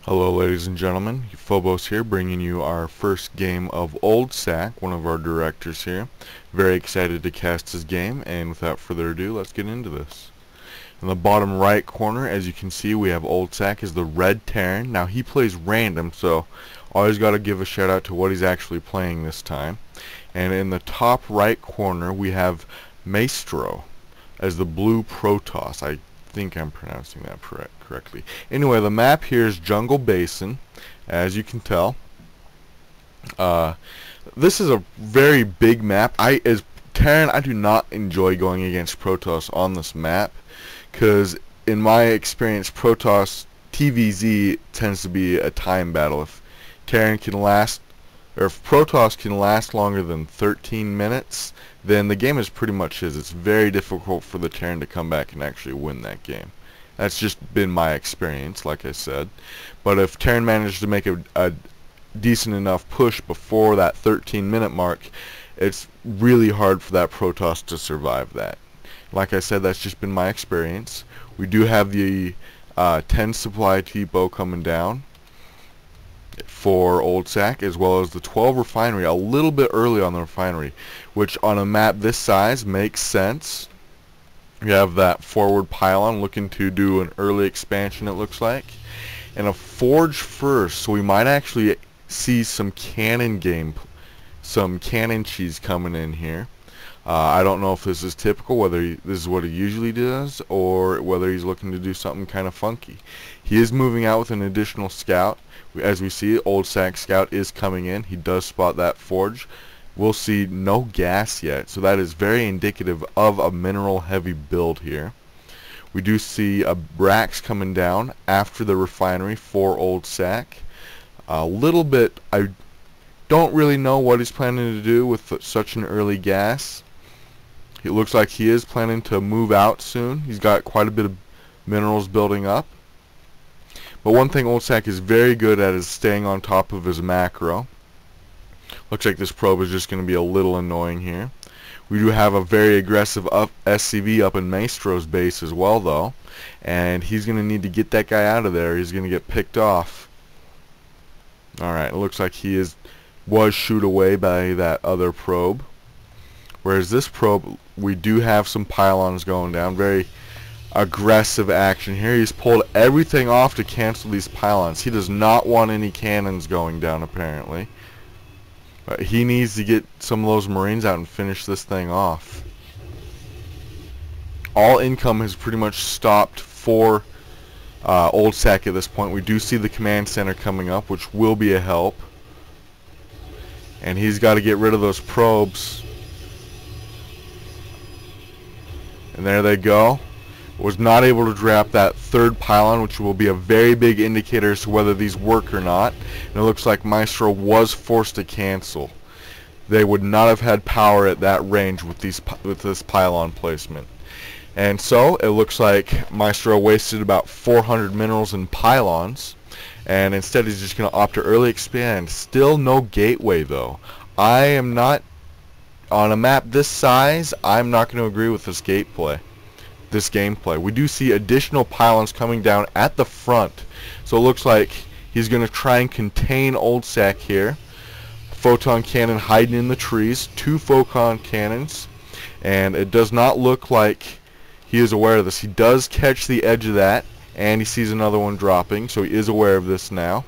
Hello ladies and gentlemen, Phobos here bringing you our first game of Oldsack, one of our directors here. Very excited to cast his game, and without further ado, let's get into this. In the bottom right corner, as you can see, we have Oldsack as the red Terran. Now he plays random, so always got to give a shout out to what he's actually playing this time. And in the top right corner, we have Mastrio as the blue Protoss. I think I'm pronouncing that correctly. Anyway, the map here is Jungle Basin, as you can tell. This is a very big map. As Terran, I do not enjoy going against Protoss on this map, because in my experience, Protoss TvZ tends to be a time battle. If Terran can last, or if Protoss can last longer than 13 minutes, then the game is pretty much his. It's very difficult for the Terran to come back and actually win that game. That's just been my experience, like I said. But if Terran managed to make a decent enough push before that 13-minute mark, it's really hard for that Protoss to survive that. Like I said, that's just been my experience. We do have the 10 supply depot coming down for Oldsack, as well as the 12 refinery, a little bit early on the refinery, which on a map this size makes sense. We have that forward pylon looking to do an early expansion, it looks like, and a forge first, so we might actually see some cannon cheese coming in here. I don't know if this is typical, whether this is what he usually does, or whether he's looking to do something kind of funky. He is moving out with an additional scout. As we see, Oldsack scout is coming in. He does spot that forge. We'll see no gas yet, so that is very indicative of a mineral heavy build here. We do see a Brax coming down after the refinery for Oldsack. A little bit, I don't really know what he's planning to do with such an early gas. It looks like he is planning to move out soon. He's got quite a bit of minerals building up. But one thing Oldsack is very good at is staying on top of his macro. Looks like this probe is just going to be a little annoying here. We do have a very aggressive SCV up in Maestro's base as well, though. And he's going to need to get that guy out of there. He's going to get picked off. Alright, it looks like he was shooed away by that other probe. Whereas this probe, we do have some pylons going down. Very aggressive action here. He's pulled everything off to cancel these pylons. He does not want any cannons going down, apparently. But he needs to get some of those Marines out and finish this thing off. All income has pretty much stopped for Oldsack at this point. We do see the command center coming up, which will be a help. And he's got to get rid of those probes. And there they go. Was not able to drop that third pylon, which will be a very big indicator as to whether these work or not. And it looks like Mastrio was forced to cancel. They would not have had power at that range with this pylon placement. And so it looks like Mastrio wasted about 400 minerals in pylons, and instead he's just going to opt to early expand. Still no gateway though. I am not, on a map this size, I'm not going to agree with this gameplay. We do see additional pylons coming down at the front, so it looks like he's going to try and contain Oldsack here. Photon cannon hiding in the trees, 2 photon cannons, and it does not look like he is aware of this. He does catch the edge of that, and he sees another one dropping, so he is aware of this now.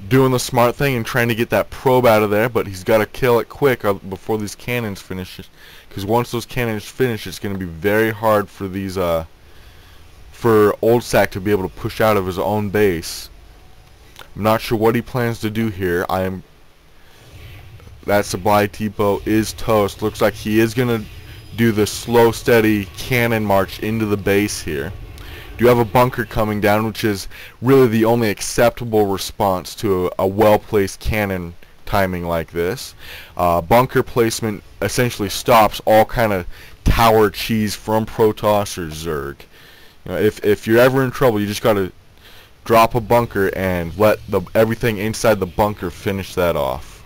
Doing the smart thing and trying to get that probe out of there, but he's got to kill it quick before these cannons finish. Because once those cannons finish, it's going to be very hard for these for Oldsack to be able to push out of his own base. I'm not sure what he plans to do here. That supply depot is toast. Looks like he is going to do the slow, steady cannon march into the base here. You have a bunker coming down, which is really the only acceptable response to a well-placed cannon timing like this. Bunker placement essentially stops all kind of tower cheese from Protoss or Zerg. You know, if you're ever in trouble, you just got to drop a bunker and let everything inside the bunker finish that off.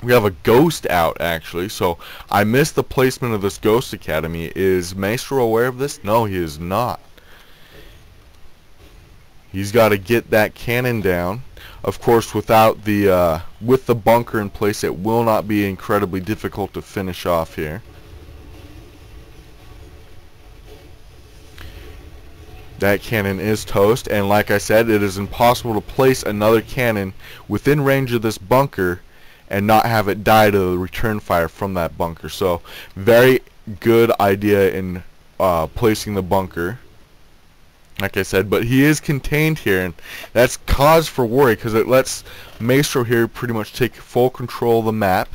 We have a ghost out, actually, so I missed the placement of this Ghost Academy. Is Mastrio aware of this? No, he is not. He's got to get that cannon down. Of course, without the with the bunker in place, it will not be incredibly difficult to finish off here. That cannon is toast, and like I said, it is impossible to place another cannon within range of this bunker and not have it die to the return fire from that bunker. So, very good idea in placing the bunker, like I said, but he is contained here, and that's cause for worry because it lets Mastrio here pretty much take full control of the map.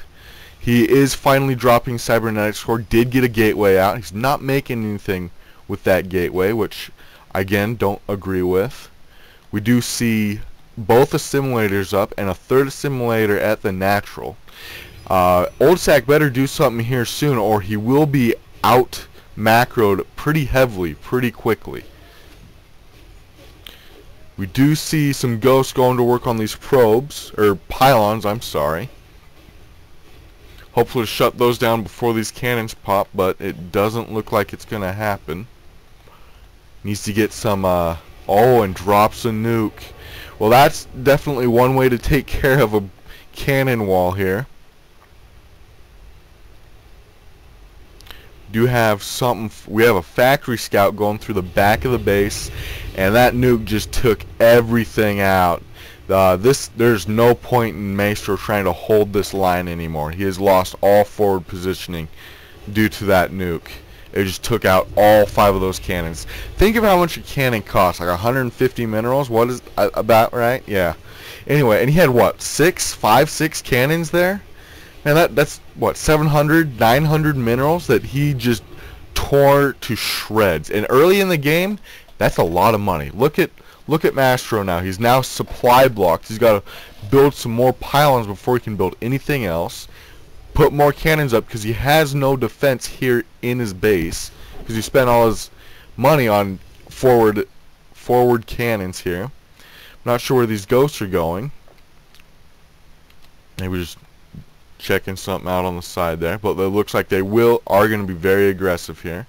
He is finally dropping cybernetic score, did get a gateway out. He's not making anything with that gateway, which again don't agree with. We do see both assimilators up and a third assimilator at the natural. Oldsack better do something here soon, or he will be out macroed pretty heavily, pretty quickly. We do see some ghosts going to work on these probes, or pylons, I'm sorry. Hopefully to shut those down before these cannons pop, but it doesn't look like it's going to happen. Needs to get some, oh, and drops a nuke. Well, that's definitely one way to take care of a cannon wall here. Do have something. We have a factory scout going through the back of the base, and that nuke just took everything out. There's no point in Mastrio trying to hold this line anymore. He has lost all forward positioning due to that nuke. It just took out all 5 of those cannons. Think of how much a cannon costs, like 150 minerals. What is about right? Yeah. Anyway, and he had what, 6 cannons there? And that's what, 700, 900 minerals that he just tore to shreds. And early in the game, that's a lot of money. Look at Mastrio now. He's now supply blocked. He's got to build some more pylons before he can build anything else. Put more cannons up because he has no defense here in his base because he spent all his money on forward cannons here. I'm not sure where these ghosts are going. Maybe just checking something out on the side there, but it looks like they are going to be very aggressive here.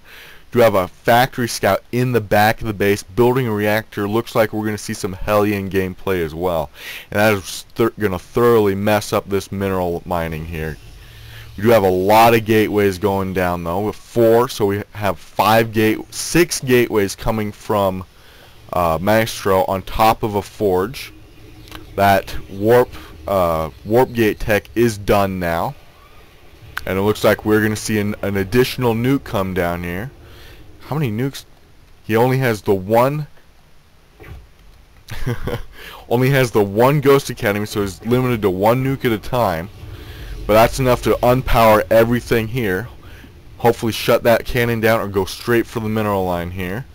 Do have a factory scout in the back of the base building a reactor. Looks like we're going to see some Hellion gameplay as well, and that is going to thoroughly mess up this mineral mining here. We do have a lot of gateways going down though, with 4, so we have 6 gateways coming from Mastrio on top of a forge. That warp gate tech is done now, and it looks like we're going to see an additional nuke come down here. How many nukes? He only has the one. Only has the one Ghost Academy, so he's limited to 1 nuke at a time. But that's enough to unpower everything here. Hopefully shut that cannon down or go straight for the mineral line here.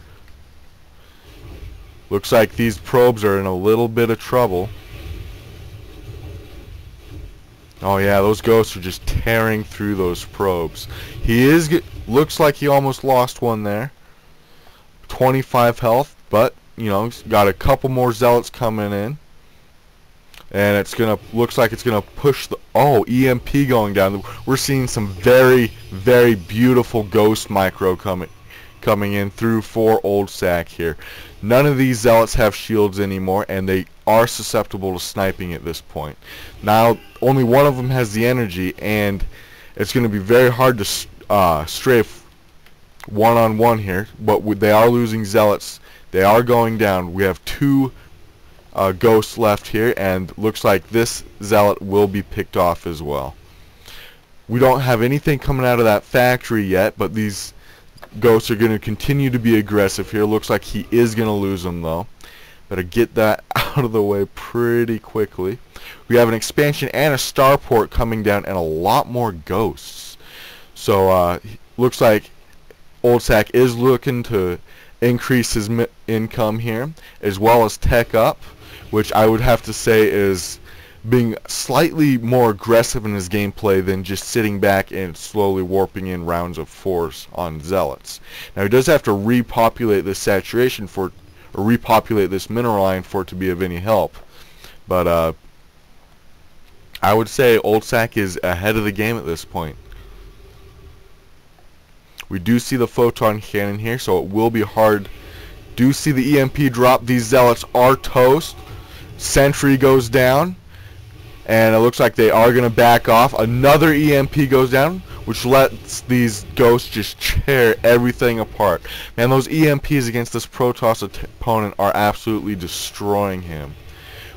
Looks like these probes are in a little bit of trouble. Oh yeah, those ghosts are just tearing through those probes. Looks like he almost lost one there. 25 health, but you know, he's got a couple more zealots coming in. And looks like it's gonna push the EMP going down. We're seeing some very, very beautiful ghost micro coming in through for Oldsack here. None of these zealots have shields anymore, and they are susceptible to sniping at this point. Now only one of them has the energy, and it's going to be very hard to strafe one-on-one here. But they are losing zealots. They are going down. We have 2 ghosts left here, and looks like this zealot will be picked off as well. We don't have anything coming out of that factory yet, but these ghosts are going to continue to be aggressive here. Looks like he is going to lose them though. Better get that out of the way pretty quickly. We have an expansion and a starport coming down, and a lot more ghosts. So looks like Oldsack is looking to increase his income here, as well as tech up, which I would have to say is being slightly more aggressive in his gameplay than just sitting back and slowly warping in rounds of force on zealots. Now he does have to repopulate this saturation or repopulate this mineral line for it to be of any help, but I would say Oldsack is ahead of the game at this point. We do see the photon cannon here, so it will be hard. Do see the EMP drop. These zealots are toast. Sentry goes down, and it looks like they are going to back off. Another EMP goes down, which lets these ghosts just tear everything apart. Man, those EMPs against this Protoss opponent are absolutely destroying him.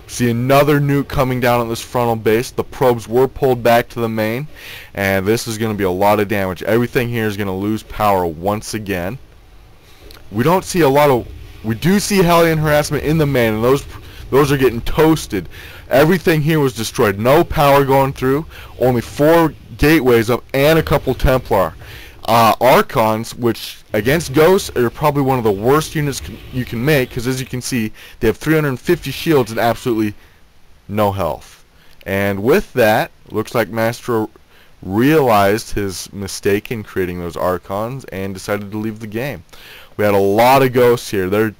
See another nuke coming down on this frontal base. The probes were pulled back to the main, and this is going to be a lot of damage. Everything here is going to lose power once again. We don't see a lot of... We do see Hellion harassment in the main, and those are getting toasted. Everything here was destroyed. No power going through. Only 4 gateways up and a couple Templar. Archons, which against Ghosts are probably one of the worst units you can make, because as you can see, they have 350 shields and absolutely no health. And with that, looks like Mastrio realized his mistake in creating those Archons and decided to leave the game. We had a lot of Ghosts here.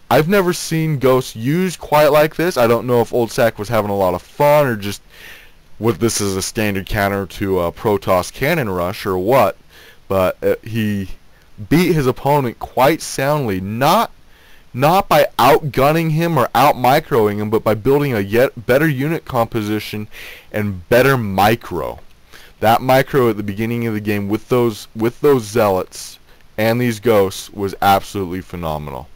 I've never seen Ghosts used quite like this. I don't know if Oldsack was having a lot of fun or just what this is a standard counter to a Protoss cannon rush or what. But he beat his opponent quite soundly, not by outgunning him or out-microing him, but by building a yet better unit composition and better micro. That micro at the beginning of the game with those zealots and these ghosts was absolutely phenomenal.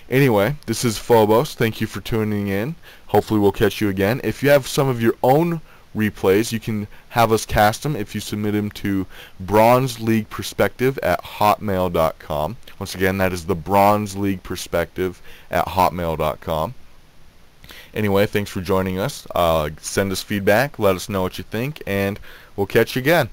Anyway, this is Phobos. Thank you for tuning in. Hopefully we'll catch you again. If you have some of your own replays, you can have us cast them if you submit them to BronzeLeaguePerspective@hotmail.com. Once again, that is the BronzeLeaguePerspective@hotmail.com. Anyway, thanks for joining us. Send us feedback, let us know what you think, and we'll catch you again.